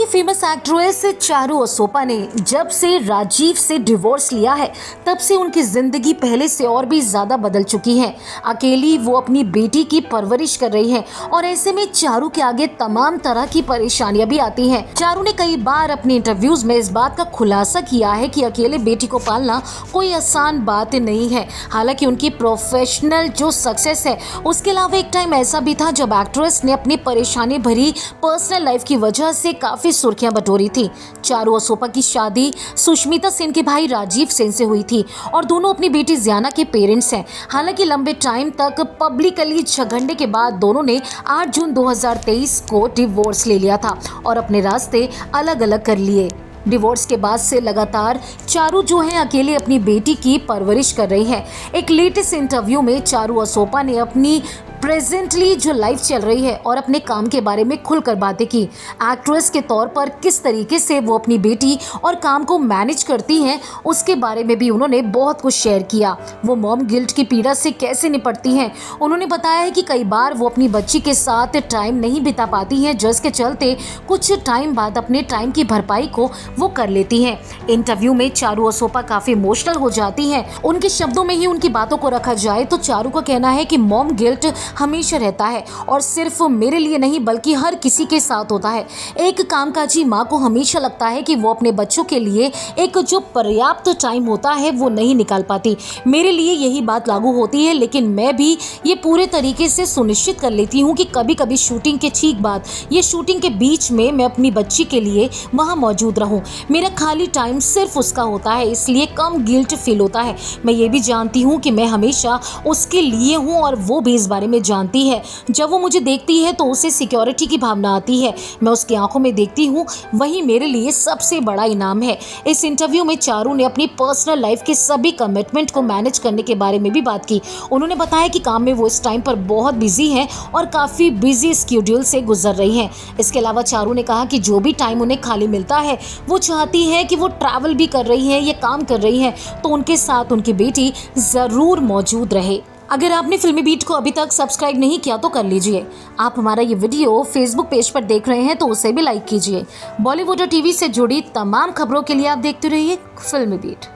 की famous actress Charu Asopa ने जब से राजीव से डिवोर्स लिया है तब से उनकी जिंदगी पहले से और भी ज्यादा बदल चुकी है। अकेली वो अपनी बेटी की परवरिश कर रही है और ऐसे में चारू के आगे तमाम तरह की परेशानियां भी आती हैं। चारू ने कई बार अपने इंटरव्यूज में इस बात का खुलासा किया है कि अकेले बेटी को पालना कोई आसान बात नहीं है। हालांकि उनकी प्रोफेशनल जो सक्सेस है उसके अलावा एक टाइम ऐसा भी था जब एक्ट्रेस ने अपनी परेशानी भरी पर्सनल लाइफ की वजह से काफी सुर्खियां बटोरी थी। चारू असोपा की शादी सुष्मिता सेन के भाई राजीव सेन से हुई थी और दोनों अपनी बेटी जियाना के पेरेंट्स हैं। हालांकि लंबे टाइम तक पब्लिकली झगड़ने के बाद दोनों ने 8 जून 2023 को डिवोर्स ले लिया था और अपने रास्ते अलग अलग कर लिए। डिवोर्स के बाद से लगातार चारू जो है अकेले अपनी बेटी की परवरिश कर रही है। एक लेटेस्ट इंटरव्यू में चारू असोपा ने अपनी प्रेजेंटली जो लाइफ चल रही है और अपने काम के बारे में खुलकर बातें की। एक्ट्रेस के तौर पर किस तरीके से वो अपनी बेटी और काम को मैनेज करती हैं उसके बारे में भी उन्होंने बहुत कुछ शेयर किया। वो मॉम गिल्ट की पीड़ा से कैसे निपटती हैं। उन्होंने बताया है कि कई बार वो अपनी बच्ची के साथ टाइम नहीं बिता पाती हैं जिसके चलते कुछ टाइम बाद अपने टाइम की भरपाई को वो कर लेती हैं। इंटरव्यू में चारू असोपा काफी इमोशनल हो जाती हैं। उनके शब्दों में ही उनकी बातों को रखा जाए तो चारू का कहना है कि मॉम गिल्ट हमेशा रहता है और सिर्फ मेरे लिए नहीं बल्कि हर किसी के साथ होता है। एक कामकाजी माँ को हमेशा लगता है कि वो अपने बच्चों के लिए एक जो पर्याप्त टाइम होता है वो नहीं निकाल पाती। मेरे लिए यही बात लागू होती है, लेकिन मैं भी ये पूरे तरीके से सुनिश्चित कर लेती हूँ कि कभी कभी शूटिंग के ठीक बाद ये शूटिंग के बीच में मैं अपनी बच्ची के लिए वहाँ मौजूद रहूँ। मेरा खाली टाइम सिर्फ उसका होता है, इसलिए कम गिल्ट फील होता है। मैं ये भी जानती हूँ कि मैं हमेशा उसके लिए हूँ और वो भी इस बारे में जानती है। जब वो मुझे देखती है तो उसे सिक्योरिटी की भावना आती है। मैं उसकी आंखों में देखती हूँ, वही मेरे लिए सबसे बड़ा इनाम है। इस इंटरव्यू में चारू ने अपनी पर्सनल लाइफ के सभी कमिटमेंट को मैनेज करने के बारे में भी बात की। उन्होंने बताया कि काम में वो इस टाइम पर बहुत बिजी हैं और काफ़ी बिजी स्केड्यूल से गुजर रही हैं। इसके अलावा चारू ने कहा कि जो भी टाइम उन्हें खाली मिलता है वो चाहती है कि वो ट्रैवल भी कर रही हैं या काम कर रही हैं तो उनके साथ उनकी बेटी ज़रूर मौजूद रहे। अगर आपने फिल्मी बीट को अभी तक सब्सक्राइब नहीं किया तो कर लीजिए। आप हमारा ये वीडियो फेसबुक पेज पर देख रहे हैं तो उसे भी लाइक कीजिए। बॉलीवुड और टीवी से जुड़ी तमाम खबरों के लिए आप देखते रहिए फिल्मी बीट।